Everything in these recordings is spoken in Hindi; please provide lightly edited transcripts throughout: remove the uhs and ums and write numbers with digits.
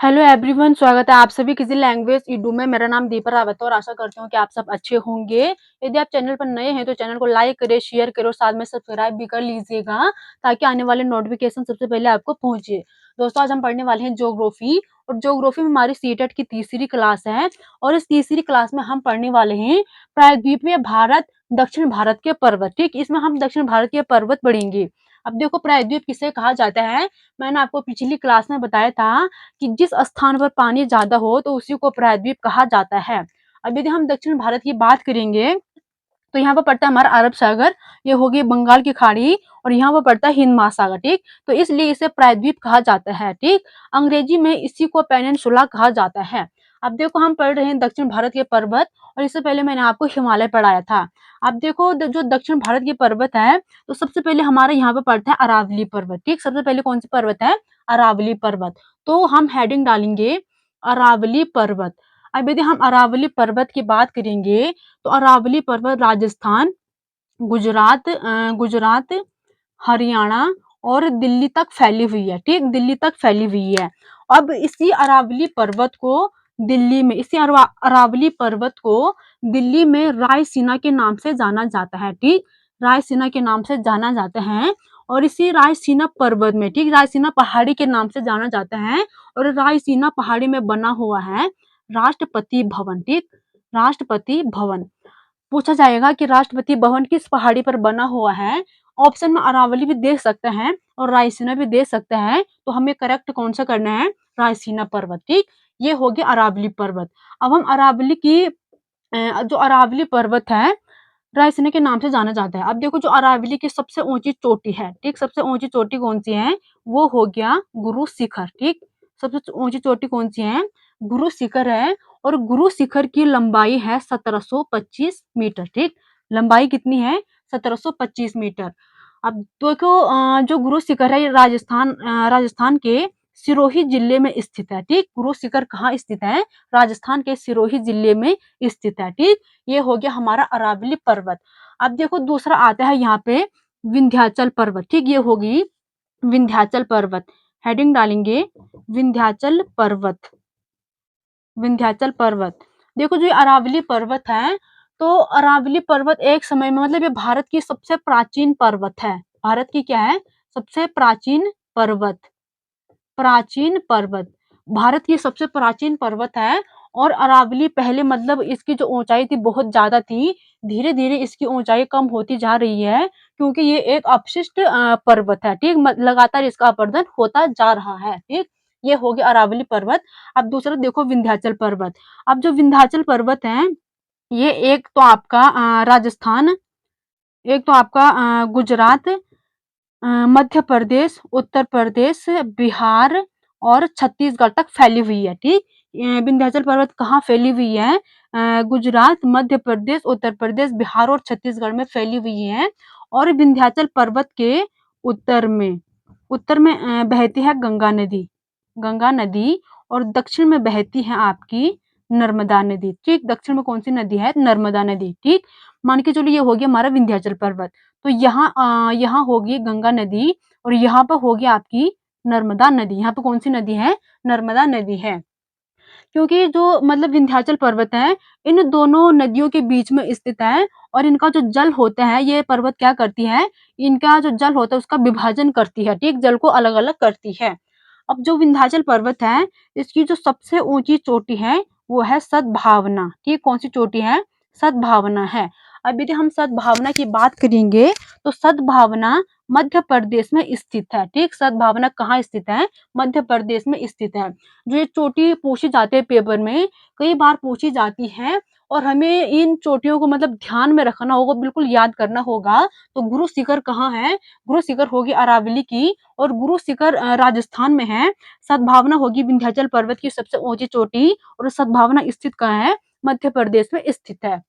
हेलो एवरीवन, स्वागत है आप सभी किसी लैंग्वेज ईडू में। मेरा नाम दीपा रावत है और आशा करती हूँ कि आप सब अच्छे होंगे। यदि आप चैनल पर नए हैं तो चैनल को लाइक करें, शेयर करें और साथ में सब्सक्राइब भी कर लीजिएगा ताकि आने वाले नोटिफिकेशन सबसे पहले आपको पहुंचे। दोस्तों, आज हम पढ़ने वाले हैं ज्योग्राफी और ज्योग्राफी में हमारी सीटेट की तीसरी क्लास है और इस तीसरी क्लास में हम पढ़ने वाले हैं प्रायद्वीपीय भारत, दक्षिण भारत के पर्वत। ठीक, इसमें हम दक्षिण भारत के पर्वत पढ़ेंगे। अब देखो, प्रायद्वीप किसे कहा जाता है। मैंने आपको पिछली क्लास में बताया था कि जिस स्थान पर पानी ज्यादा हो तो उसी को प्रायद्वीप कहा जाता है। अब यदि हम दक्षिण भारत की बात करेंगे तो यहाँ पर पड़ता है हमारा अरब सागर, ये होगी बंगाल की खाड़ी और यहाँ पर पड़ता है हिंद महासागर। ठीक, तो इसलिए इसे प्रायद्वीप कहा जाता है। ठीक, अंग्रेजी में इसी को पेनिनसुला कहा जाता है। अब देखो, हम पढ़ रहे हैं दक्षिण भारत के पर्वत और इससे पहले मैंने आपको हिमालय पढ़ाया था। अब देखो, जो दक्षिण भारत के पर्वत है तो सबसे पहले हमारे यहाँ पे पड़ता है अरावली पर्वत। ठीक, सबसे पहले कौन सी पर्वत है? अरावली पर्वत। तो हम हेडिंग डालेंगे अरावली पर्वत। अब यदि हम अरावली पर्वत की बात करेंगे तो अरावली पर्वत राजस्थान, गुजरात, हरियाणा और दिल्ली तक फैली हुई है। ठीक, दिल्ली तक फैली हुई है। अब इसी अरावली पर्वत को दिल्ली में इसी अरावली पर्वत को दिल्ली में रायसीना के नाम से जाना जाता है। ठीक, रायसीना के नाम से जाना जाता है और इसी रायसीना पर्वत में, ठीक, रायसीना पहाड़ी के नाम से जाना जाता है और रायसीना पहाड़ी में बना हुआ है राष्ट्रपति भवन। ठीक, राष्ट्रपति भवन। पूछा जाएगा कि राष्ट्रपति भवन किस पहाड़ी पर बना हुआ है। ऑप्शन में अरावली भी दे सकते हैं और रायसीना भी दे सकते हैं, तो हमें करेक्ट कौन सा करना है? रायसीना पर्वत। ठीक, ये हो गया अरावली पर्वत। अब हम अरावली की जो अरावली पर्वत है रायसीना के नाम से जाना जाता है। अब देखो, जो अरावली की सबसे ऊंची चोटी है, ठीक, सबसे ऊंची चोटी कौन सी है? वो हो गया गुरु शिखर। ठीक, सबसे ऊंची चोटी कौन सी है? गुरु शिखर है और गुरु शिखर की लंबाई है 1725 मीटर। ठीक, लंबाई कितनी है? 1725 मीटर। अब देखो, जो गुरु शिखर है ये राजस्थान के सिरोही जिले में स्थित है। ठीक, गुरु शिखर कहाँ स्थित है? राजस्थान के सिरोही जिले में स्थित है। ठीक, ये हो गया हमारा अरावली पर्वत। अब देखो, दूसरा आता है यहाँ पे विंध्याचल पर्वत। ठीक, ये होगी विंध्याचल पर्वत। हेडिंग डालेंगे विंध्याचल पर्वत। विंध्याचल पर्वत। देखो, जो ये अरावली पर्वत है तो अरावली पर्वत एक समय में, मतलब ये भारत की सबसे प्राचीन पर्वत है। भारत की क्या है? सबसे प्राचीन पर्वत। प्राचीन पर्वत भारत की सबसे प्राचीन पर्वत है और अरावली पहले, मतलब इसकी जो ऊंचाई थी बहुत ज्यादा थी, धीरे धीरे इसकी ऊंचाई कम होती जा रही है क्योंकि ये एक अपशिष्ट पर्वत है। ठीक, लगातार इसका अपरदन होता जा रहा है। ठीक, ये हो गया अरावली पर्वत। अब दूसरा देखो, विंध्याचल पर्वत। अब जो विंध्याचल पर्वत है ये एक तो आपका राजस्थान, एक तो आपका गुजरात, मध्य प्रदेश, उत्तर प्रदेश, बिहार और छत्तीसगढ़ तक फैली हुई है। ठीक, विंध्याचल पर्वत कहाँ फैली हुई है? गुजरात, मध्य प्रदेश, उत्तर प्रदेश, बिहार और छत्तीसगढ़ में फैली हुई है। और विंध्याचल पर्वत के उत्तर में बहती है गंगा नदी। गंगा नदी और दक्षिण में बहती है आपकी नर्मदा नदी। ठीक, दक्षिण में कौन सी नदी है? नर्मदा नदी। ठीक, मान के चलो, ये हो गया हमारा विंध्याचल पर्वत। तो यहाँ होगी गंगा नदी और यहाँ पर होगी आपकी नर्मदा नदी। यहाँ पे कौन सी नदी है? नर्मदा नदी है। क्योंकि जो, मतलब विंध्याचल पर्वत है इन दोनों नदियों के बीच में स्थित है और इनका जो जल होता है, ये पर्वत क्या करती है? इनका जो जल होता है उसका विभाजन करती है। ठीक, जल को अलग अलग करती है। अब जो विंध्याचल पर्वत है इसकी जो सबसे ऊंची चोटी है वो है सद्भावना। ठीक, कौन सी चोटी है? सद्भावना है। अब यदि हम सद्भावना की बात करेंगे तो सद्भावना मध्य प्रदेश में स्थित है। ठीक, सद्भावना कहाँ स्थित है? मध्य प्रदेश में स्थित है। जो ये चोटी पूछी जाती है पेपर में, कई बार पूछी जाती है और हमें इन चोटियों को, मतलब ध्यान में रखना होगा, बिल्कुल याद करना होगा। तो गुरु शिखर कहाँ है? गुरु शिखर होगी अरावली की और गुरु शिखर राजस्थान में है। सद्भावना होगी विंध्याचल पर्वत की सबसे ऊंची चोटी और सद्भावना स्थित कहाँ है? मध्य प्रदेश में स्थित है।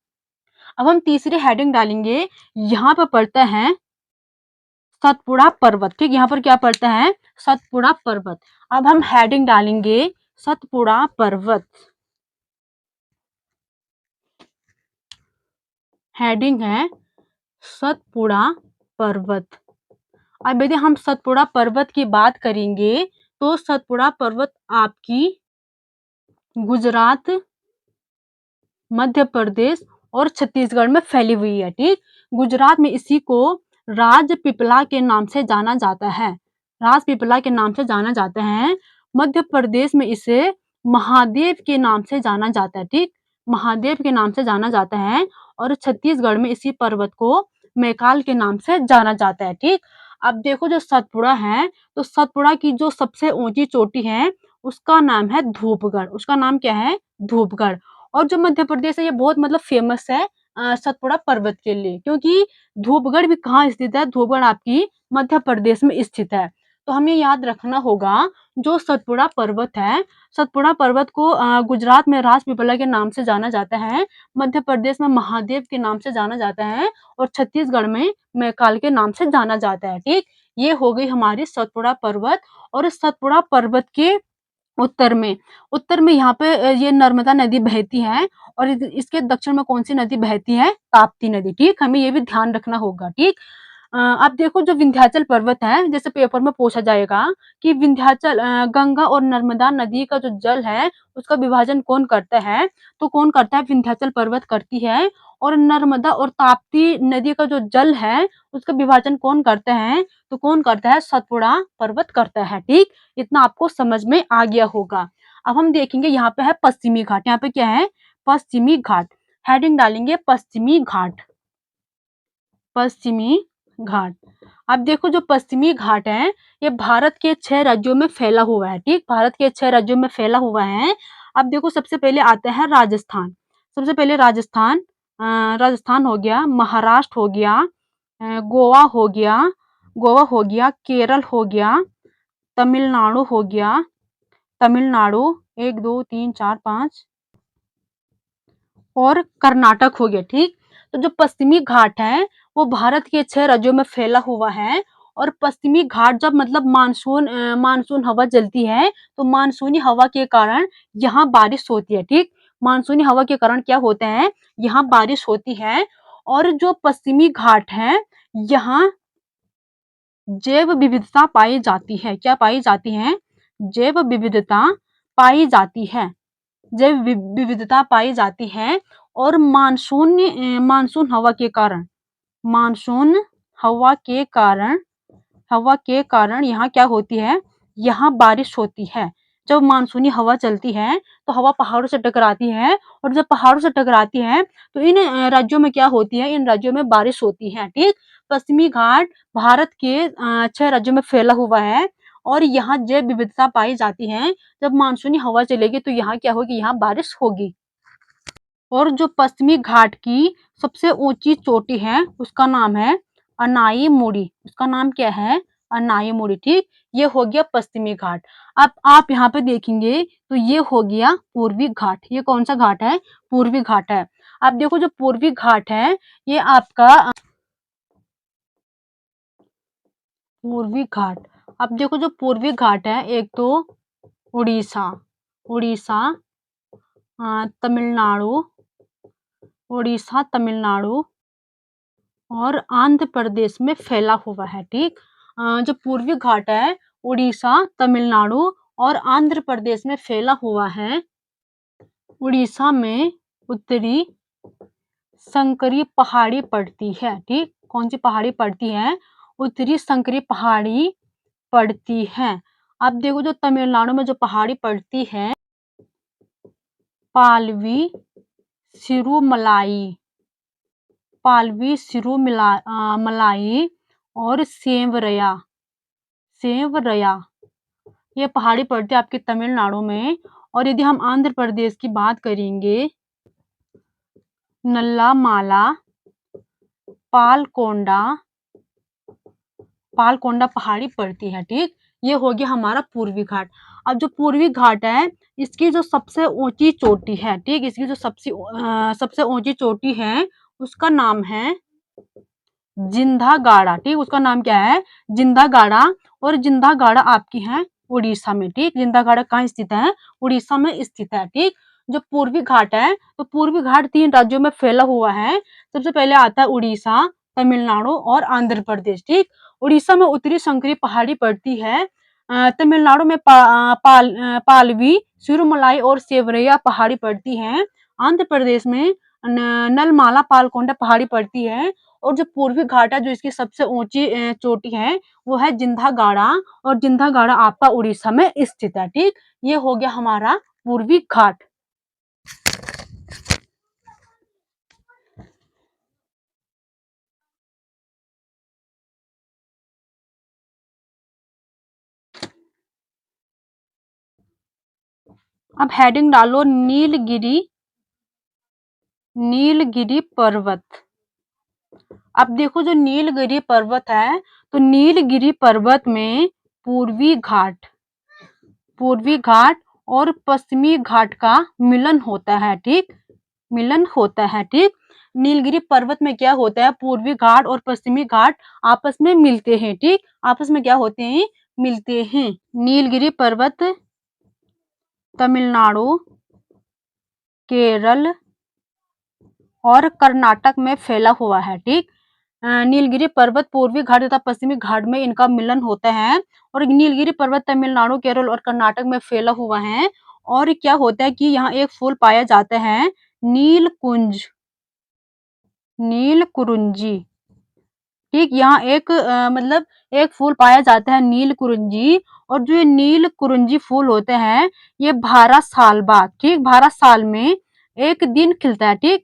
अब हम तीसरी हेडिंग डालेंगे, यहाँ पर पड़ता है सतपुड़ा पर्वत। ठीक, यहाँ पर क्या पड़ता है? सतपुड़ा पर्वत। अब हम हेडिंग डालेंगे सतपुड़ा पर्वत। हेडिंग है सतपुड़ा पर्वत। अब यदि हम सतपुड़ा पर्वत की बात करेंगे तो सतपुड़ा पर्वत आपकी गुजरात, मध्य प्रदेश और छत्तीसगढ़ में फैली हुई है। ठीक, गुजरात में इसी को राजपीपला के नाम से जाना जाता है। राजपीपला के नाम से जाना जाता है। मध्य प्रदेश में इसे महादेव के नाम से जाना जाता है। ठीक, महादेव के नाम से जाना जाता है। और छत्तीसगढ़ में इसी पर्वत को मैकाल के नाम से जाना जाता है। ठीक, अब देखो जो सतपुड़ा है, तो सतपुड़ा की जो सबसे ऊंची चोटी है उसका नाम है धूपगढ़। उसका नाम क्या है? धूपगढ़। और जो मध्य प्रदेश है ये बहुत मतलब फेमस है सतपुड़ा पर्वत के लिए, क्योंकि धूपगढ़ भी कहाँ स्थित है? धूपगढ़ आपकी मध्य प्रदेश में स्थित है। तो हमें याद रखना होगा जो सतपुड़ा पर्वत है, सतपुड़ा पर्वत को गुजरात में राजपीपला के नाम से जाना जाता है, मध्य प्रदेश में महादेव के नाम से जाना जाता है और छत्तीसगढ़ में मैकाल के नाम से जाना जाता है। ठीक, ये हो गई हमारी सतपुड़ा पर्वत। और इस सतपुड़ा पर्वत के उत्तर में यहाँ पे ये नर्मदा नदी बहती है। और इसके दक्षिण में कौन सी नदी बहती है? ताप्ती नदी। ठीक, हमें ये भी ध्यान रखना होगा। ठीक, अब देखो जो विंध्याचल पर्वत है, जैसे पेपर में पूछा जाएगा कि विंध्याचल गंगा और नर्मदा नदी का जो जल है उसका विभाजन कौन करता है? तो कौन करता है? विंध्याचल पर्वत करती है। और नर्मदा और ताप्ती नदी का जो जल है उसका विभाजन कौन करता है? तो कौन करता है? सतपुड़ा पर्वत करता है। ठीक, इतना आपको समझ में आ गया होगा। अब हम देखेंगे यहाँ पे है पश्चिमी घाट। यहाँ पे क्या है? पश्चिमी घाट। हेडिंग डालेंगे पश्चिमी घाट। पश्चिमी घाट। अब देखो जो पश्चिमी घाट है ये भारत के 6 राज्यों में फैला हुआ है। ठीक, भारत के 6 राज्यों में फैला हुआ है। अब देखो सबसे पहले आता है राजस्थान। सबसे पहले राजस्थान, राजस्थान हो गया, महाराष्ट्र हो गया, गोवा हो गया, केरल हो गया, तमिलनाडु हो गया, तमिलनाडु 1 2 3 4 5 और कर्नाटक हो गया। ठीक, तो जो पश्चिमी घाट है वो भारत के 6 राज्यों में फैला हुआ है। और पश्चिमी घाट जब मतलब मानसून हवा चलती है तो मानसूनी हवा के कारण यहाँ बारिश होती है। ठीक, मानसूनी हवा के कारण क्या होता है? यहाँ बारिश होती है। और जो पश्चिमी घाट है यहाँ जैव विविधता पाई जाती है। क्या पाई जाती है? जैव विविधता पाई जाती है। जैव विविधता पाई जाती है। और मानसून हवा के कारण, मानसून हवा के कारण यहाँ क्या होती है? यहाँ बारिश होती है। जब मानसूनी हवा चलती है तो हवा पहाड़ों से टकराती है। और जब पहाड़ों से टकराती है तो इन राज्यों में क्या होती है? इन राज्यों में बारिश होती है। ठीक, पश्चिमी घाट भारत के 6 राज्यों में फैला हुआ है। और यहाँ जैव विविधता पाई जाती है। जब मानसूनी हवा चलेगी तो यहाँ क्या होगी? यहाँ बारिश होगी। और जो पश्चिमी घाट की सबसे ऊंची चोटी है उसका नाम है अनाई मुड़ी। उसका नाम क्या है? अनाई मुड़ी। ठीक, ये हो गया पश्चिमी घाट। अब आप यहाँ पे देखेंगे तो ये हो गया पूर्वी घाट। ये कौन सा घाट है? पूर्वी घाट है। अब देखो जो पूर्वी घाट है ये आपका पूर्वी घाट। अब देखो जो पूर्वी घाट है, एक तो उड़ीसा, उड़ीसा, तमिलनाडु, उड़ीसा, तमिलनाडु और आंध्र प्रदेश में फैला हुआ है। ठीक, जो पूर्वी घाट है उड़ीसा, तमिलनाडु और आंध्र प्रदेश में फैला हुआ है। उड़ीसा में उत्तरी संकरी पहाड़ी पड़ती है। ठीक, कौन सी पहाड़ी पड़ती है? उत्तरी संकरी पहाड़ी पड़ती है। अब देखो जो तमिलनाडु में जो पहाड़ी पड़ती है पालवी सिरुमलाई, पालवी सिरुमलाई और सेंवरया, सेंवरया ये पहाड़ी पड़ती है आपके तमिलनाडु में। और यदि हम आंध्र प्रदेश की बात करेंगे नल्लामाला, पालकोंडा, पालकोंडा पहाड़ी पड़ती है। ठीक, ये हो गया हमारा पूर्वी घाट। अब जो पूर्वी घाट है इसकी जो सबसे ऊंची चोटी है, ठीक, इसकी जो सबसे ऊंची चोटी है उसका नाम है जिंधागाड़ा। ठीक, उसका नाम क्या है? जिंधागाड़ा। और जिंधागाड़ा आपकी है उड़ीसा में। ठीक, जिंधागाड़ा कहाँ स्थित है? उड़ीसा में स्थित है। ठीक, जो पूर्वी घाट है तो पूर्वी घाट 3 राज्यों में फैला हुआ है। सबसे पहले आता है उड़ीसा, तमिलनाडु और आंध्र प्रदेश। ठीक, उड़ीसा में उत्तरी संकरी पहाड़ी पड़ती है तमिलनाडु में पालवी, सिरुमलाई और सेवरैया पहाड़ी पड़ती है। आंध्र प्रदेश में नलमाला पालकोंडा पहाड़ी पड़ती है। और जो पूर्वी घाट है, जो इसकी सबसे ऊंची चोटी है, वो है जिंधागाड़ा। और जिंधागाड़ा आपका उड़ीसा में स्थित है। ठीक, ये हो गया हमारा पूर्वी घाट। अब हेडिंग डालो नीलगिरी पर्वत। अब देखो जो नीलगिरी पर्वत है, तो नीलगिरी पर्वत में पूर्वी घाट और पश्चिमी घाट का मिलन होता है। ठीक, मिलन होता है। ठीक, नीलगिरी पर्वत में क्या होता है, पूर्वी घाट और पश्चिमी घाट आपस में मिलते हैं। ठीक, आपस में क्या होते हैं, मिलते हैं। नीलगिरी पर्वत तमिलनाडु, केरल और कर्नाटक में फैला हुआ है। ठीक, नीलगिरी पर्वत पूर्वी घाट तथा पश्चिमी घाट में इनका मिलन होता है। और नीलगिरी पर्वत तमिलनाडु, केरल और कर्नाटक में फैला हुआ है। और क्या होता है कि यहाँ एक फूल पाया जाता है, नीलकुरुंजी। ठीक, यहाँ एक मतलब एक फूल पाया जाता है, नीलकुरुंजी। और जो ये नीलकुरुंजी फूल होते हैं, ये 12 साल बाद, ठीक, 12 साल में एक दिन खिलता है। ठीक,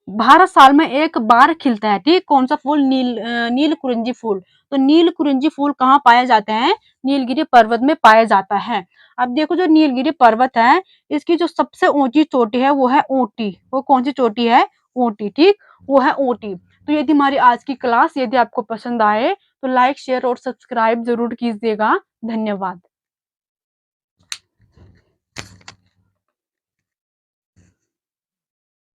12 साल में एक बार खिलता है। ठीक, कौन सा फूल, नीलकुरिंजी फूल। तो नीलकुरिंजी फूल कहाँ पाया जाता है, नीलगिरी पर्वत में पाया जाता है। अब देखो जो नीलगिरी पर्वत है, इसकी जो सबसे ऊंची चोटी है वो है ऊटी। वो कौन सी चोटी है, ऊटी। ठीक, वो है ऊटी। तो यदि हमारी आज की क्लास यदि आपको पसंद आए, तो लाइक शेयर और सब्सक्राइब जरूर कीजिएगा। धन्यवाद।